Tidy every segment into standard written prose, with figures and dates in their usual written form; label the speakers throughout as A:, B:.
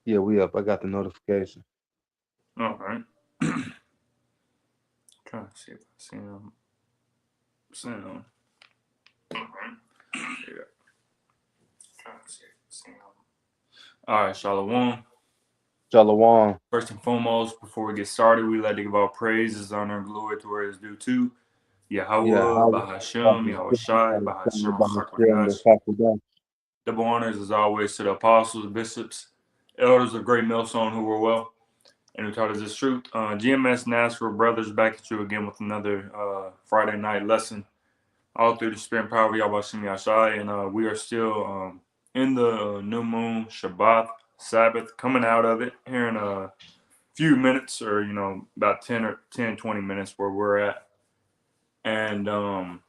A: Yeah, we up. I got the notification.
B: All right. Trying to see if I see sound. All right. Yeah. Trying to see if I see All right, Shalom.
A: Shalom.
B: First and foremost, before we get started, we like to give all praises, honor, and glory to where it's due to
A: Yeah,
B: Yahweh,
A: how
B: Bahashem, Yahweh Shai, Bahashem, Chakwadash.
A: was
B: Double honors, as always, to the apostles, bishops, elders of Great Millstone who were well and who taught us this truth. GMS Nashville Brothers back at you again with another Friday night lesson, all through the spirit and power of Yahweh Shem Yashai. And we are still in the new moon, Shabbat, Sabbath, coming out of it here in a few minutes, or about 20 minutes where we're at. And and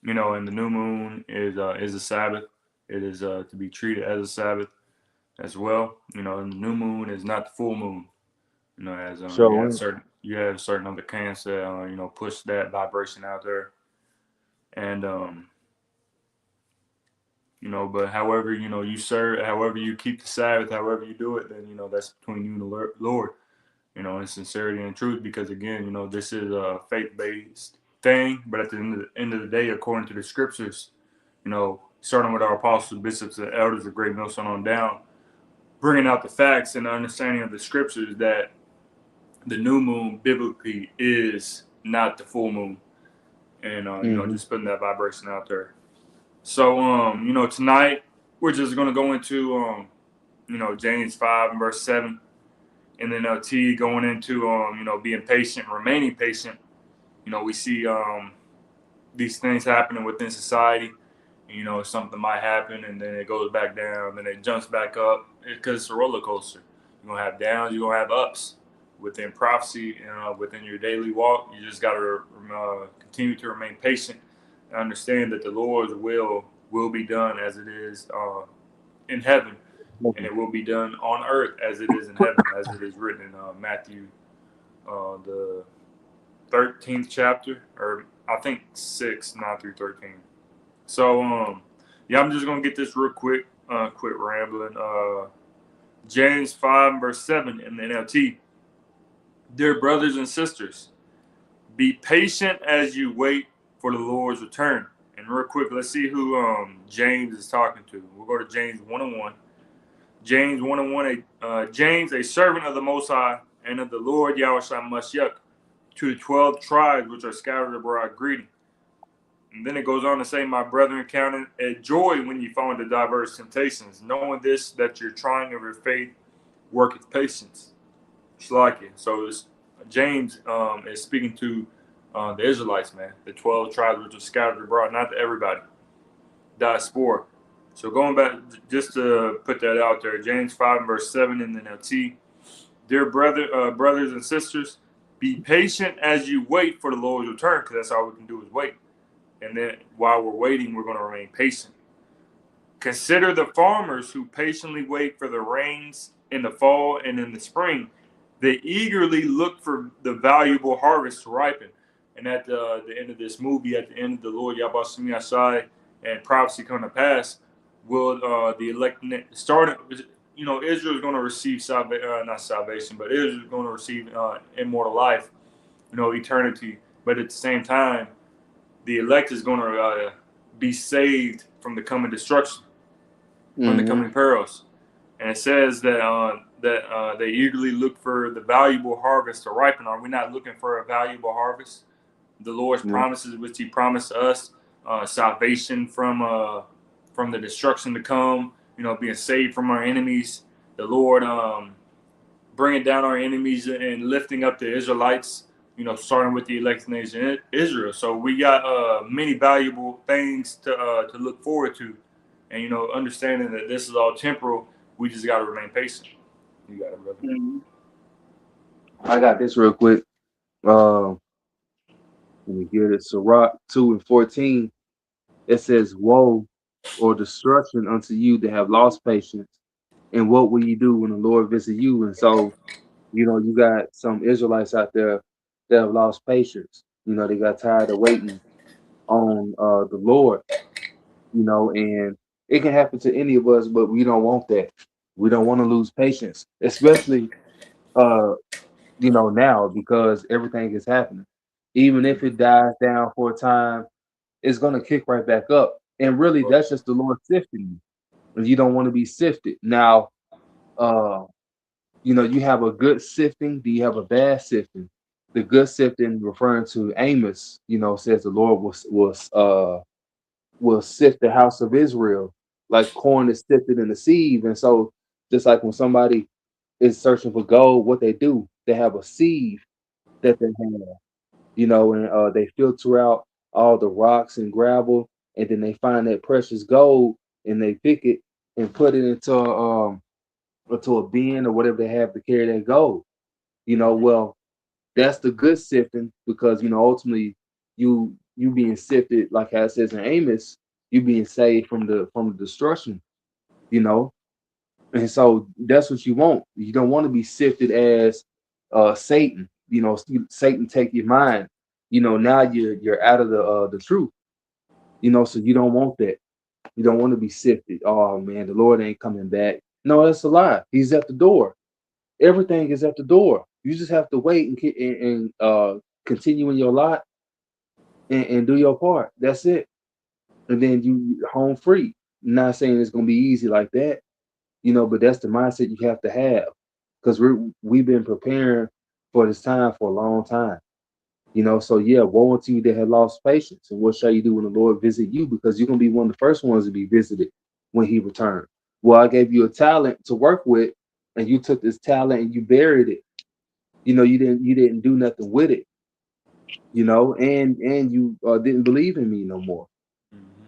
B: the new moon is a Sabbath. It is to be treated as a Sabbath as well. And the new moon is not the full moon. As
A: so
B: you have certain other camps that push that vibration out there. And but however you serve, however you keep the Sabbath, however you do it, then that's between you and the Lord. In sincerity and truth, because again, this is a faith-based thing. But at the end of the day, according to the scriptures, starting with our apostles, bishops, and elders of Great Millstone on down, bringing out the facts and the understanding of the scriptures that the new moon biblically is not the full moon, and just putting that vibration out there. So tonight we're just gonna go into James 5 and verse 7, and then T going into being patient, remaining patient. We see these things happening within society. Something might happen, and then it goes back down, then it jumps back up, because it's a roller coaster. You're gonna have downs, you're gonna have ups within prophecy, within your daily walk. You just gotta continue to remain patient and understand that the Lord's will be done as it is in heaven, and it will be done on earth as it is in heaven, as it is written in Matthew, the 13th chapter, or I think 6, 9 through 13. So, I'm just gonna get this real quick. Quit rambling. James 5 verse 7 in the NLT. Dear brothers and sisters, be patient as you wait for the Lord's return. And real quick, let's see who James is talking to. We'll go to James 1:1. James 1:1. James, a servant of the Most High and of the Lord Yahushua Mashiach, to the 12 tribes which are scattered abroad, greeting. And then it goes on to say, my brethren, count it joy when you fall into diverse temptations, knowing this, that your trying of your faith worketh patience. Shalaki. So James is speaking to the Israelites, man, the 12 tribes which are scattered abroad, not to everybody. Diaspora. So going back, just to put that out there, James 5 and verse 7 in the NLT. Dear brothers and sisters, be patient as you wait for the Lord's return, because that's all we can do is wait. And then while we're waiting, we're going to remain patient. Consider the farmers who patiently wait for the rains in the fall and in the spring. They eagerly look for the valuable harvest to ripen. And at the end of this movie, at the end of the Lord Yahweh Shem Yashai and prophecy come to pass, will the elect start? Israel is going to receive not salvation, but Israel is going to receive immortal life, eternity. But at the same time, the elect is going to be saved from the coming destruction, from the coming perils. And it says that they eagerly look for the valuable harvest to ripen. Are we not looking for a valuable harvest? The Lord's promises, which He promised to us, salvation from the destruction to come. Being saved from our enemies. The Lord bringing down our enemies and lifting up the Israelites. Starting with the elect nation Israel. So we got many valuable things to look forward to, and understanding that this is all temporal. We just got to remain patient. You got it, brother.
A: I got this real quick. Let me get it. Sirach 2 and 14. It says, woe or destruction unto you that have lost patience. And what will you do when the Lord visit you? And so, you got some Israelites out there that have lost patience. They got tired of waiting on the Lord, and it can happen to any of us, but we don't want that. We don't want to lose patience, especially uh, now because everything is happening. Even if it dies down for a time, it's gonna kick right back up. And really,
B: Right.
A: that's just the Lord sifting you. And you don't want to be sifted. Now, uh, you have a good sifting. Do you have a bad sifting? The good sifting, referring to Amos, says the Lord will sift the house of Israel like corn is sifted in the sieve. And so, just like when somebody is searching for gold, what they do, they have a sieve that they have, and they filter out all the rocks and gravel, and then they find that precious gold and they pick it and put it into a bin or whatever they have to carry that gold. Well, that's the good sifting because ultimately you being sifted, like how it says in Amos, you being saved from the destruction, you know. And so that's what you want. You don't want to be sifted as Satan. Satan take your mind. Now you're out of the truth. So you don't want that. You don't want to be sifted. Oh man, the Lord ain't coming back. No, that's a lie. He's at the door. Everything is at the door. You just have to wait and continue in your lot and do your part. That's it. And then you home free. Not saying it's gonna be easy like that, but that's the mindset you have to have because we've been preparing for this time for a long time. So yeah, woe unto you that have lost patience. And what shall you do when the Lord visit you? Because you're gonna be one of the first ones to be visited when He returns. Well, I gave you a talent to work with, and you took this talent and you buried it. You didn't do nothing with it. And you didn't believe in me no more.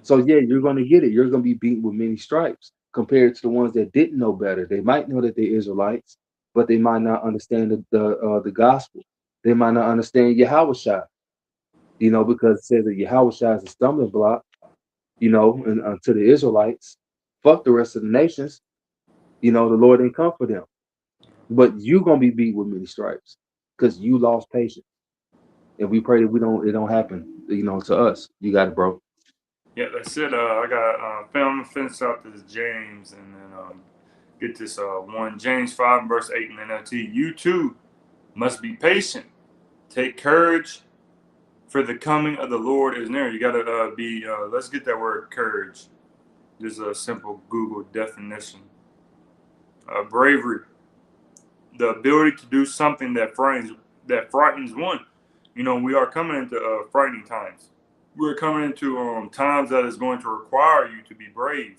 A: So yeah, you're gonna get it. You're gonna be beaten with many stripes compared to the ones that didn't know better. They might know that they're Israelites, but they might not understand the gospel. They might not understand Yahweh, because it says that Yahweh is a stumbling block, and to the Israelites. Fuck the rest of the nations. The Lord didn't come for them. But you gonna be beat with many stripes because you lost patience. And we pray that it don't happen, to us. You got it, bro.
B: Yeah, that's it. I got film finish out this James and then get this one James 5 and verse 8 in NLT. You too must be patient. Take courage, for the coming of the Lord is near. You gotta be. Let's get that word courage. This is a simple Google definition. Bravery, the ability to do something that frightens one. We are coming into frightening times. We're coming into times that is going to require you to be brave,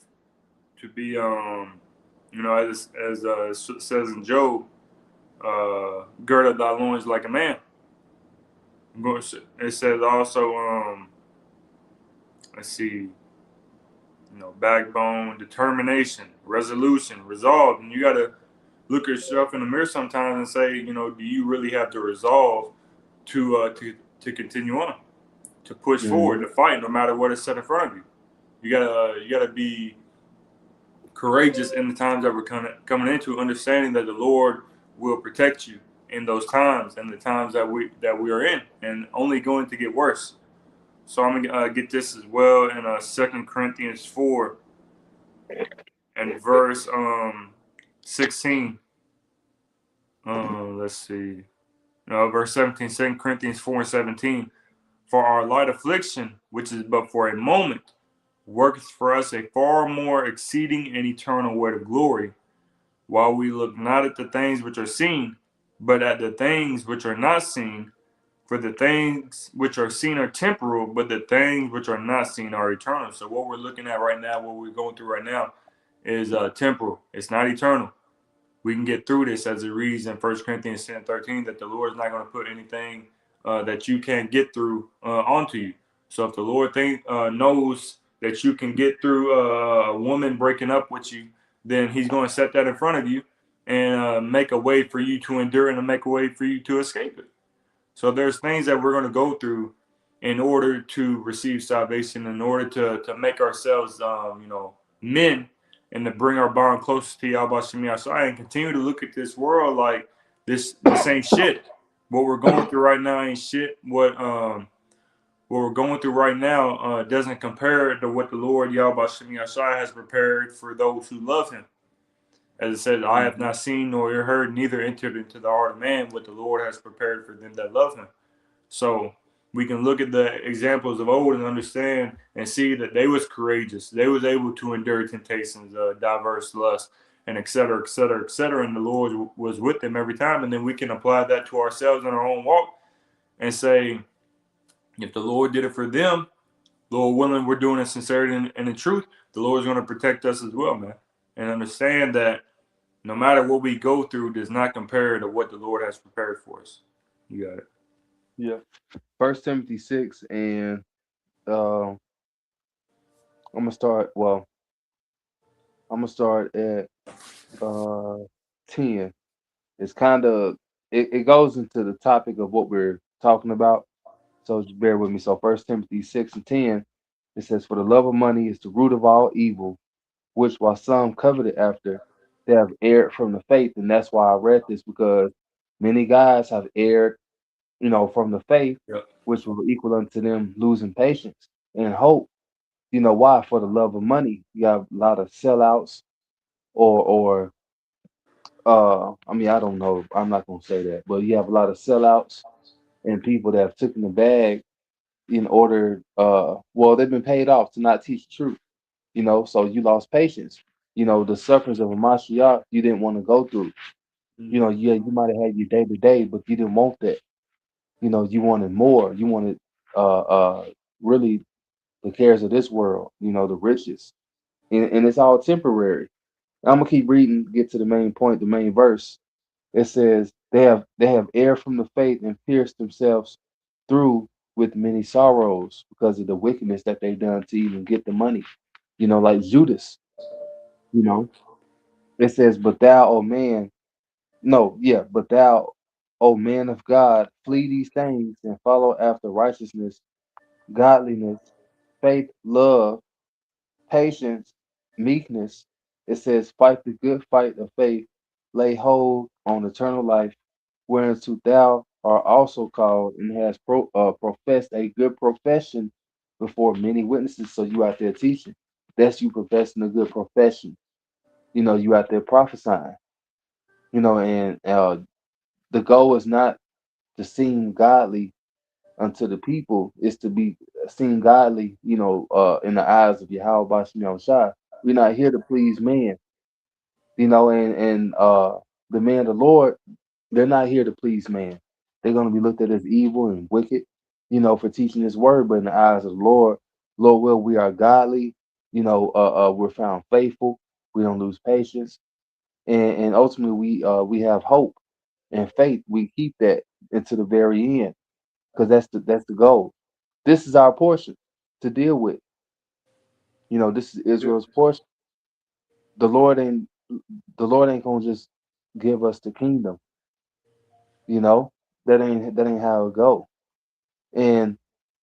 B: to be as says in Job, gird up thy loins like a man. It says also, let's see, backbone, determination, resolution, resolve, and you got to look at yourself in the mirror sometimes and say, do you really have the resolve to continue on, to push forward,
A: Mhm.
B: to fight, no matter what is set in front of you. You gotta be courageous in the times that we're coming into, understanding that the Lord will protect you in those times and the times that we are in, and only going to get worse. So I'm gonna get this as well in 2 Corinthians 4 and verse 16. Let's see. No, verse 17, 2 Corinthians 4 and 17. For our light affliction, which is but for a moment, worketh for us a far more exceeding and eternal weight of glory, while we look not at the things which are seen, but at the things which are not seen. For the things which are seen are temporal, but the things which are not seen are eternal. So what we're looking at right now, what we're going through right now, is temporal. It's not eternal. We can get through this, as it reads in 1 Corinthians 10:13, that the Lord is not going to put anything that you can't get through onto you. So if the Lord knows that you can get through a woman breaking up with you, then He's going to set that in front of you and make a way for you to endure and to make a way for you to escape it. So there's things that we're going to go through in order to receive salvation, in order to make ourselves, men, and to bring our bond closer to Yahweh Shem Yahshua, and continue to look at this world like this ain't shit. What we're going through right now ain't shit. What we're going through right now doesn't compare to what the Lord Yahweh Shem Yahshua has prepared for those who love Him. As it says, I have not seen nor ear heard, neither entered into the heart of man what the Lord has prepared for them that love him. So we can look at the examples of old and understand and see that they was courageous. They was able to endure temptations, diverse lusts, and et cetera, et cetera, et cetera. And the Lord was with them every time. And then we can apply that to ourselves in our own walk and say, if the Lord did it for them, Lord willing, we're doing it in sincerity and in truth, the Lord's going to protect us as well, man. And understand that no matter what we go through does not compare to what the Lord has prepared for us. You got it.
A: Yeah. First Timothy 6, and I'm gonna start. Well, I'm gonna start at uh 10. It's kind of it goes into the topic of what we're talking about. So just bear with me. So First Timothy 6:10, it says, "For the love of money is the root of all evil, which while some coveted after, they have erred from the faith." And that's why I read this, because many guys have erred, from the faith,
B: Yep.
A: which will equal unto them losing patience and hope. Why? For the love of money. You have a lot of sellouts, or I mean, I don't know. I'm not gonna say that, but you have a lot of sellouts and people that have taken the bag in order. Well, they've been paid off to not teach the truth. So you lost patience. The sufferings of a Mashiach you didn't want to go through. Yeah, you might have had your day to day, but you didn't want that. You wanted more. You wanted really the cares of this world. The riches, and it's all temporary. I'm gonna keep reading, get to the main point, the main verse. It says they have erred from the faith and pierced themselves through with many sorrows because of the wickedness that they've done to even get the money. Like Judas. You know, it says, "But thou, O man, no, yeah, but thou, O man of God, flee these things and follow after righteousness, godliness, faith, love, patience, meekness." It says, "Fight the good fight of faith, lay hold on eternal life, whereunto thou art also called and has professed a good profession before many witnesses." So you out there teaching. That's you professing a good profession. You out there prophesying. And the goal is not to seem godly unto the people, is to be seen godly, in the eyes of Yahweh Bashim Shai. We're not here to please man, and the man of the Lord, they're not here to please man. They're gonna be looked at as evil and wicked, for teaching his word, but in the eyes of the Lord will, we are godly, we're found faithful, we don't lose patience, and ultimately we have hope and faith. We keep that into the very end, because that's the goal. This is our portion to deal with. This is Israel's portion. The Lord ain't the Lord ain't gonna just give us the kingdom. You know that ain't how it go. And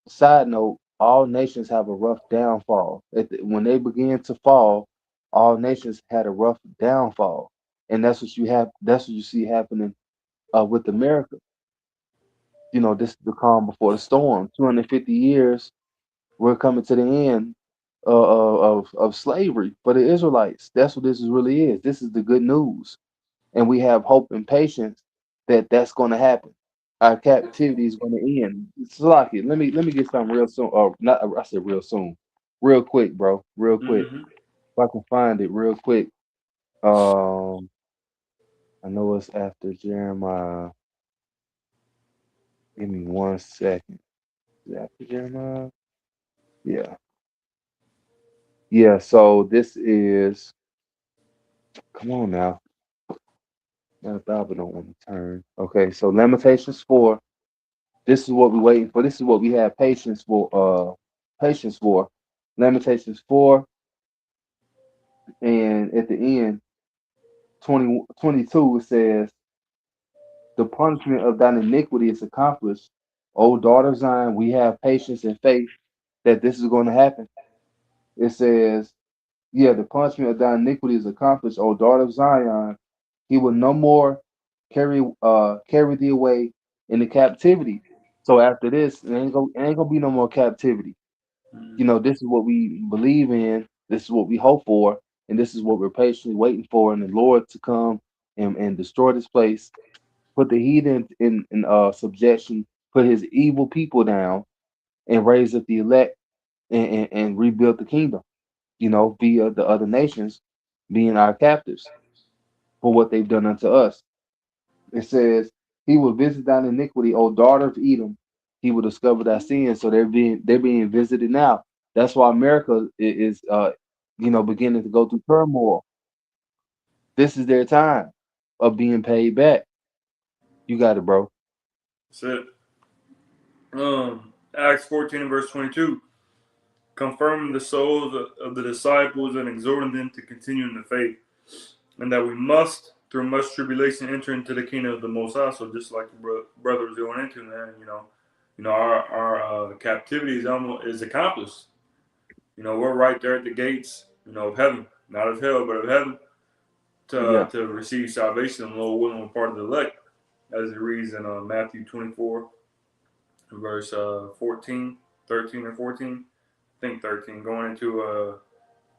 A: side note, all nations have a rough downfall. When they begin to fall, all nations had a rough downfall, and that's what you have. That's what you see happening with America. This is the calm before the storm. 250 years, we're coming to the end of slavery for the Israelites. That's what this is really is. This is the good news, and we have hope and patience that that's going to happen. Our captivity is going to end. Salaki, let me get something real soon. Or not? I said real soon, real quick, bro. Real quick.
B: Mm-hmm.
A: If I can find it real quick. Um, I know it's after Jeremiah. Give me 1 second. Is it after Jeremiah? Yeah. Yeah. So this is. Come on now. Now the Bible don't want to turn. Okay. So Lamentations 4. This is what we're waiting for. This is what we have patience for. Patience for. Lamentations 4, and at the end, 22, it says, "The punishment of thine iniquity is accomplished. O daughter of Zion, we have patience and faith that this is going to happen." It says, yeah, "The punishment of thine iniquity is accomplished, O daughter of Zion. He will no more carry thee away into captivity." So after this, it ain't gonna be no more captivity. This is what we believe in. This is what we hope for. And this is what we're patiently waiting for, and the Lord to come and destroy this place, put the heathen in subjection, put his evil people down, and raise up the elect and rebuild the kingdom, via the other nations being our captives for what they've done unto us. It says, he will visit thine iniquity, O daughter of Edom. He will discover thy sins. So they're being visited now. That's why America is beginning to go through turmoil. This is their time of being paid back. You got it, bro.
B: That's it. Acts 14 and verse 22, confirming the souls of the disciples and exhorting them to continue in the faith, and that we must, through much tribulation, enter into the kingdom of the Most High. So just like the brother was going into, man, our captivity is accomplished. We're right there at the gates, of heaven, not of hell, but of heaven,
A: Yeah.
B: to receive salvation. And Lord willing, we're part of the elect, as it reads in Matthew 24, verse 14, 13 or 14. I think 13, going into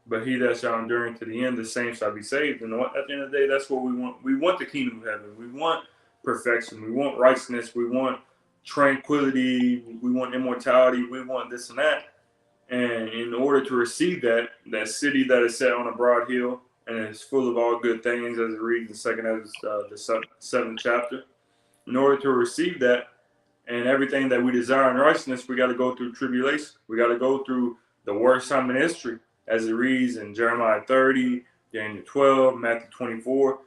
B: but he that shall endure to the end, the same shall be saved. And at the end of the day, that's what we want. We want the kingdom of heaven. We want perfection. We want righteousness. We want tranquility. We want immortality. We want this and that. And in order to receive that city that is set on a broad hill and is full of all good things, as it reads in second Ezra, the seventh chapter, in order to receive that and everything that we desire in righteousness, we got to go through tribulation. We got to go through the worst time in history, as it reads in Jeremiah 30, Daniel 12, Matthew 24.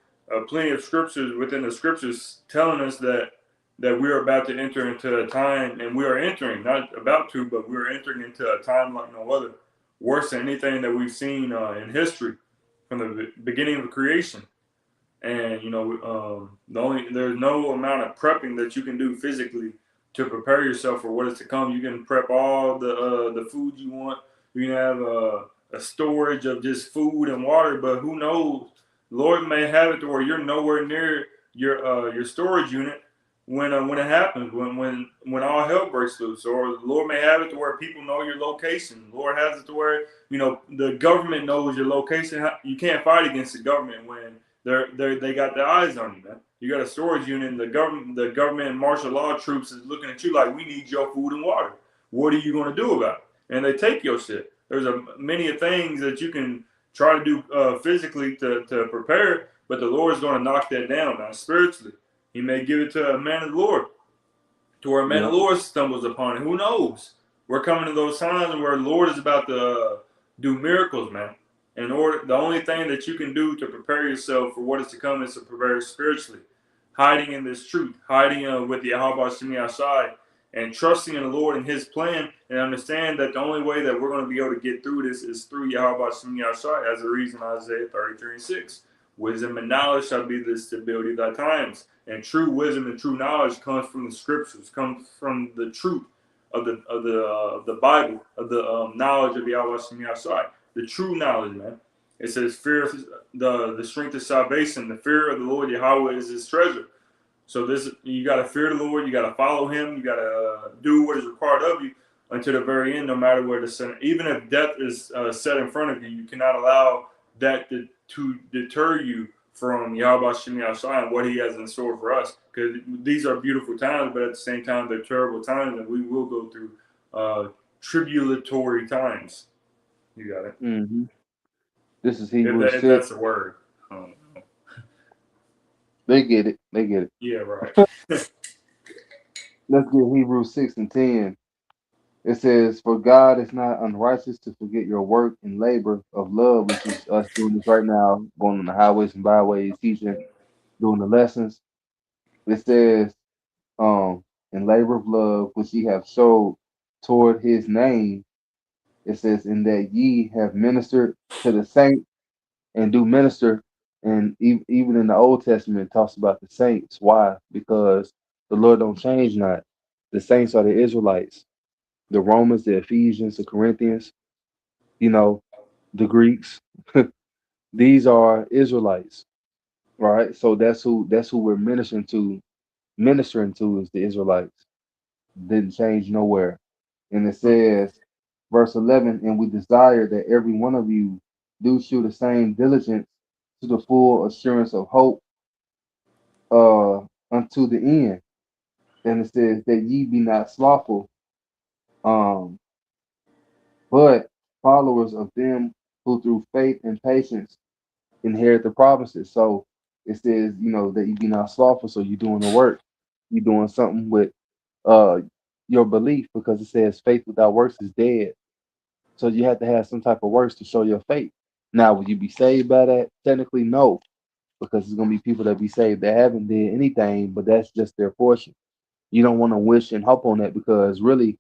B: Plenty of scriptures within the scriptures telling us that we are about to enter into a time, and we are entering, not about to, but we are entering into a time like no other, worse than anything that we've seen in history from the beginning of creation. And there's no amount of prepping that you can do physically to prepare yourself for what is to come. You can prep all the food you want. You can have a storage of just food and water, but who knows? Lord may have it to where you're nowhere near your storage unit when it happens, when all hell breaks loose, or the Lord may have it to where people know your location. The Lord has it to where the government knows your location. You can't fight against the government when they got their eyes on you, man. You got a storage unit, and the government and martial law troops is looking at you like, we need your food and water. What are you going to do about it? And they take your shit. There's many things that you can try to do physically to prepare, but the Lord's going to knock that down. Now, spiritually, He may give it to a man of the Lord, to where a man of the Lord stumbles upon it. Who knows? We're coming to those times where the Lord is about to do miracles, man. The only thing that you can do to prepare yourself for what is to come is to prepare spiritually, hiding in this truth, hiding with the Yahweh Shemi Ashai, and trusting in the Lord and His plan, and understand that the only way that we're going to be able to get through this is through Yahweh Shemi Ashai, as a reason Isaiah 33:6. Wisdom and knowledge shall be the stability of thy times. And true wisdom and true knowledge comes from the scriptures, comes from the truth of the Bible, of the knowledge of Yahweh Shemi Ashai. The true knowledge, man. It says, fear of the strength of salvation. The fear of the Lord Yahweh is His treasure. So you got to fear the Lord. You got to follow Him. You got to do what is required of you until the very end, no matter where the sin. Even if death is set in front of you, you cannot allow that to deter you from Yahweh Shemi Ashai and what He has in store for us. Because these are beautiful times, but at the same time, they're terrible times, and we will go through tribulatory times. You got it.
A: Mm-hmm. This is Hebrews
B: If
A: 6.
B: that's a word.
A: They get it. They get it.
B: Yeah, right.
A: Let's get Hebrews 6 and 10. It says, for God is not unrighteous to forget your work and labor of love, which is us doing this right now, going on the highways and byways, teaching, doing the lessons. It says, in labor of love, which ye have showed toward His name. It says, in that ye have ministered to the saints and do minister. And even in the Old Testament, it talks about the saints. Why? Because the Lord don't change not. The saints are the Israelites, the Romans, the Ephesians, the Corinthians, the Greeks. These are Israelites, right? So that's who we're ministering to is the Israelites. Didn't change nowhere. And it says, verse 11, and we desire that every one of you do shew the same diligence to the full assurance of hope unto the end. And it says that ye be not slothful, um, but followers of them who through faith and patience inherit the promises. So it says, that you be not slothful, so you're doing the work. You're doing something with uh your belief, because it says faith without works is dead. So you have to have some type of works to show your faith. Now, will you be saved by that? Technically, no, because there's gonna be people that be saved that haven't did anything, but that's just their portion. You don't want to wish and hope on that, because really,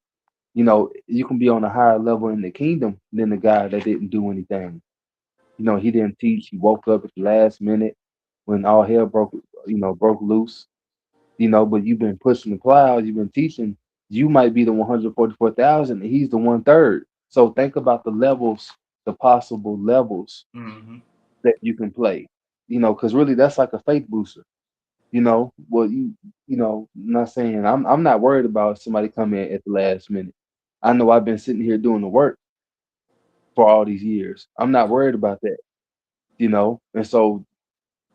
A: you can be on a higher level in the kingdom than the guy that didn't do anything. He didn't teach. He woke up at the last minute when all hell broke loose. But you've been pushing the clouds. You've been teaching. You might be the 144,000, and he's the 1/3. So think about the levels, the possible levels
B: Mm-hmm.
A: that you can play. Because really that's like a faith booster. Well, not saying I'm not worried about somebody coming in at the last minute. I know I've been sitting here doing the work for all these years. I'm not worried about that. And so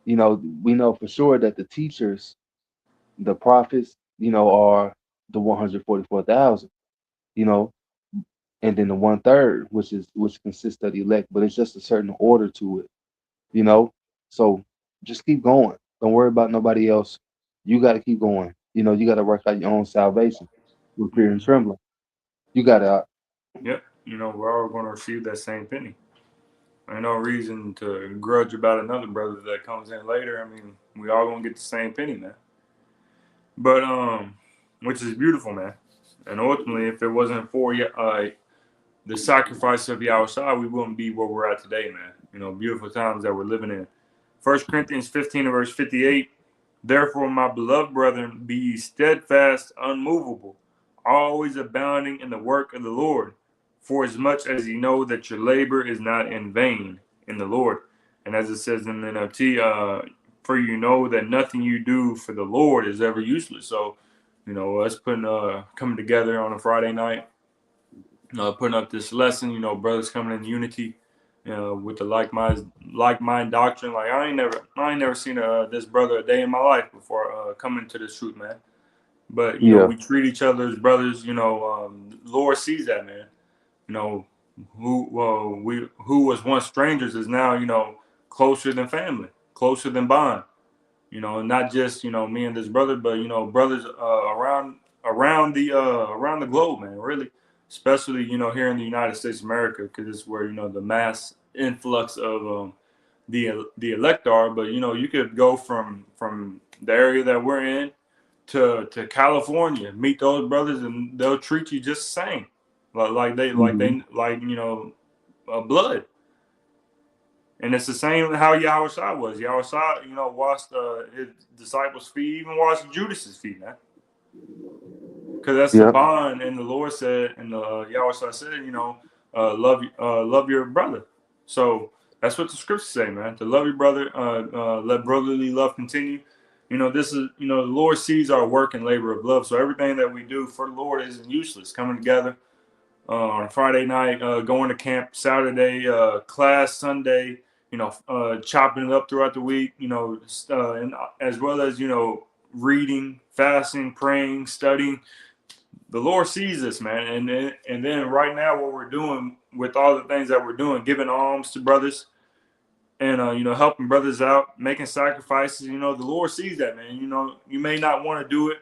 A: we know for sure that the teachers, the prophets, are the 144,000. You know, and then the 1/3, which consists of the elect, but it's just a certain order to it. You know, so just keep going. Don't worry about nobody else. You got to keep going. You got to work out your own salvation with fear and
B: Mm-hmm.
A: trembling. You got to.
B: Yep. We're all going to receive that same penny. Ain't no reason to grudge about another brother that comes in later. I mean, we all gonna get the same penny, man. But which is beautiful, man. And ultimately, if it wasn't for the sacrifice of Yahushua, we wouldn't be where we're at today, man. Beautiful times that we're living in. 1 Corinthians 15 and verse 58. Therefore, my beloved brethren, be ye steadfast, unmovable, always abounding in the work of the Lord, for as much as ye know that your labor is not in vain in the Lord. And as it says in the NLT, for you know that nothing you do for the Lord is ever useless. So, us coming together on a Friday night, putting up this lesson, brothers coming in unity, with the like mind doctrine. Like I ain't never seen this brother a day in my life before coming to this truth, man. But
A: Yeah.
B: we treat each other as brothers. Lord sees that, man. You know, who was once strangers is now closer than family, closer than bond. Not just me and this brother, but brothers around the globe, man. Really, especially here in the United States of America, because it's where the mass influx of the elect are. But you could go from the area that we're in to California, meet those brothers, and they'll treat you just the same,
A: Hmm.
B: blood. And it's the same how Yahushua was. Yahushua, washed his disciples' feet, even washed Judas's feet, man. Because that's the
A: Yep.
B: bond. And the Lord said, and Yahushua said, love your brother. So that's what the scriptures say, man. To love your brother, let brotherly love continue. This is, the Lord sees our work and labor of love. So everything that we do for the Lord isn't useless. Coming together on a Friday night, going to camp Saturday, class Sunday, chopping it up throughout the week, and as well as, reading, fasting, praying, studying. The Lord sees this, man. And then right now, what we're doing with all the things that we're doing, giving alms to brothers and, helping brothers out, making sacrifices, the Lord sees that, man. You may not want to do it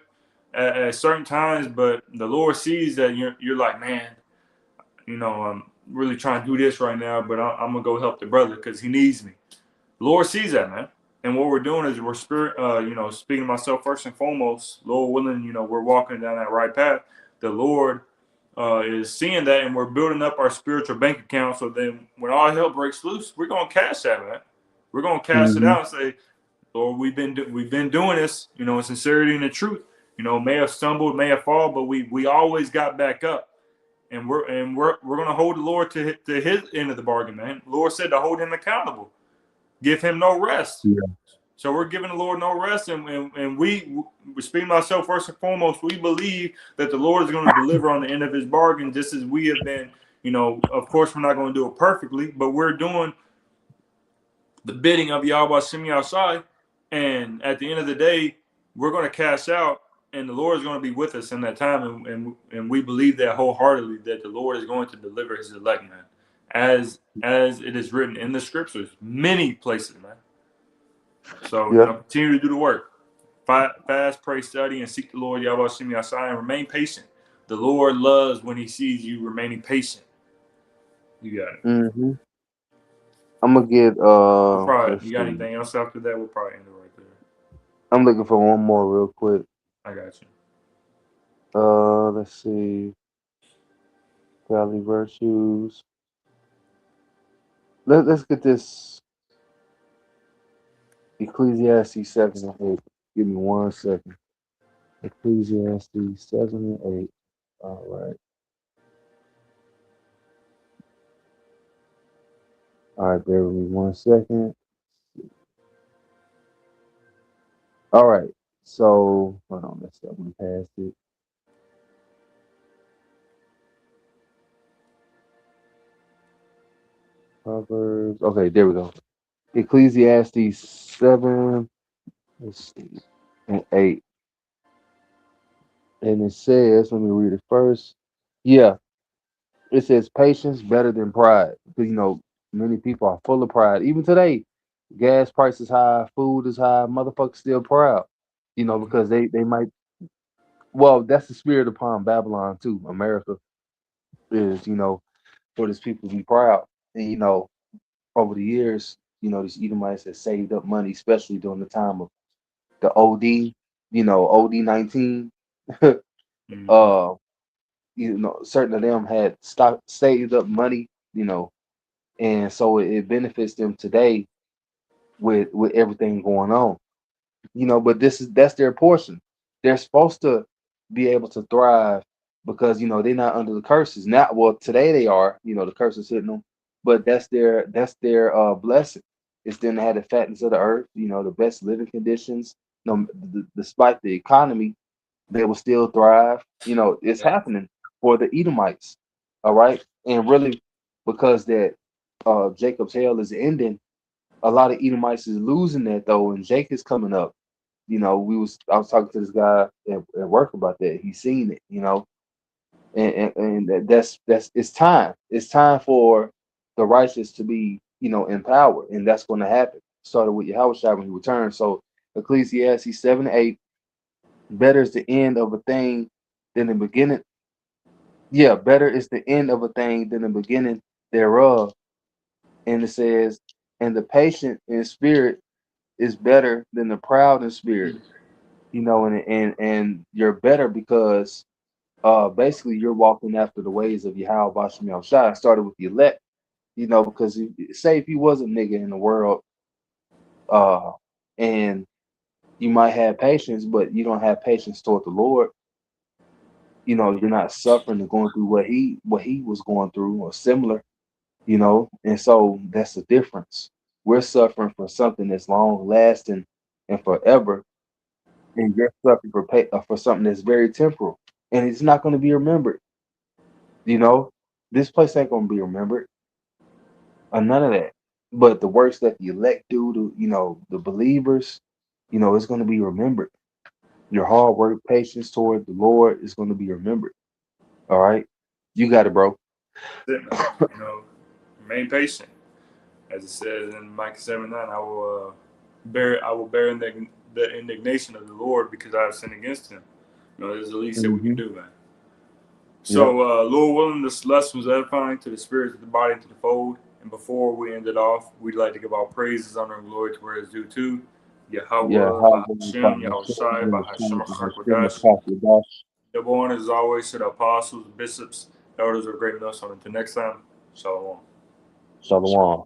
B: at certain times, but the Lord sees that you're like, man, I'm really trying to do this right now, but I'm gonna go help the brother because he needs me. The Lord sees that, man. And what we're doing is speaking to myself first and foremost. Lord willing, we're walking down that right path. The Lord is seeing that, and we're building up our spiritual bank account. So then, when all hell breaks loose, we're gonna cash that, man. We're gonna cash it
A: Hmm.
B: out and say, Lord, we've been doing this, in sincerity and the truth. May have stumbled, may have fallen, but we always got back up, and we're gonna hold the Lord to his end of the bargain, man. The Lord said to hold him accountable, give him no rest.
A: Yeah.
B: So we're giving the Lord no rest, and we speaking myself first and foremost, we believe that the Lord is going to deliver on the end of his bargain, just as we have been. Of course, we're not going to do it perfectly, but we're doing the bidding of Yahweh Shemi Shai. And at the end of the day, we're going to cash out, and the Lord is going to be with us in that time. And we believe that wholeheartedly, that the Lord is going to deliver his elect, man. As it is written in the scriptures, many places, man. So, continue to do the work. Fast, pray, study, and seek the Lord Yahweh Shemi Shai, and remain patient. The Lord loves when he sees you remaining patient. You got it.
A: Mm-hmm. I'm gonna get
B: You got anything else after that? We'll probably end it right there.
A: I'm looking for one more real quick.
B: I got you.
A: Let's see. Godly virtues. Let's get this Ecclesiastes 7 and 8. Give me 1 second. Ecclesiastes 7 and 8. All right. All right, bear with me 1 second. All right. So hold on, let's that one past it. Proverbs. Okay, there we go. Ecclesiastes 7, let's see, and 8. And it says, let me read it first. Yeah, it says patience better than pride. Because many people are full of pride. Even today, gas prices high, food is high, motherfuckers still proud. Because they might, well, that's the spirit upon Babylon too. America is, for these people to be proud. And over the years, these Edomites have saved up money, especially during the time of the OD, OD-19.
B: Mm-hmm.
A: Certain of them had saved up money, and so it benefits them today with everything going on. But that's their portion. They're supposed to be able to thrive because they're not under the curses. Now, well, today they are. The curses hitting them, but that's their blessing. It's them to have the fatness of the earth. The best living conditions. Despite the economy, they will still thrive. It's happening for the Edomites. All right, and really because that Jacob's hell is ending, a lot of Edomites is losing that though, and Jake is coming up. I was talking to this guy at work about that. He's seen it, and that's it's time. It's time for the righteous to be, empowered, and that's going to happen. Started with Yahushua when he returned. So Ecclesiastes 7:8, better is the end of a thing than the beginning. Yeah, better is the end of a thing than the beginning thereof. And it says, and the patient in spirit is better than the proud in spirit. And you're better because basically you're walking after the ways of Yahweh Basham Shai. Started with the elect, because say if you was a nigga in the world, and you might have patience, but you don't have patience toward the Lord, you're not suffering and going through what he was going through or similar, and so that's the difference. We're suffering for something that's long lasting and forever, and you're suffering for something that's very temporal, and it's not going to be remembered. This place ain't going to be remembered, or none of that. But the works that the elect do to the believers, it's going to be remembered. Your hard work, patience toward the Lord is going to be remembered. All right, you got it, bro.
B: Remain patient. As it says in Micah 7:9, I will bear the indignation of the Lord because I have sinned against him. There's the least that we can do, man. So, Lord willing, this lesson was edifying to the spirit, to the body, and to the fold. And before we end it off, we'd like to give our praises, honor, and glory to where it's due to Yahweh, Bahashem, Yahushai, Bahashem, Hakwadash. The born as always to the apostles, bishops, elders of great Millstone. Until next time, Shalom.
A: Shalom.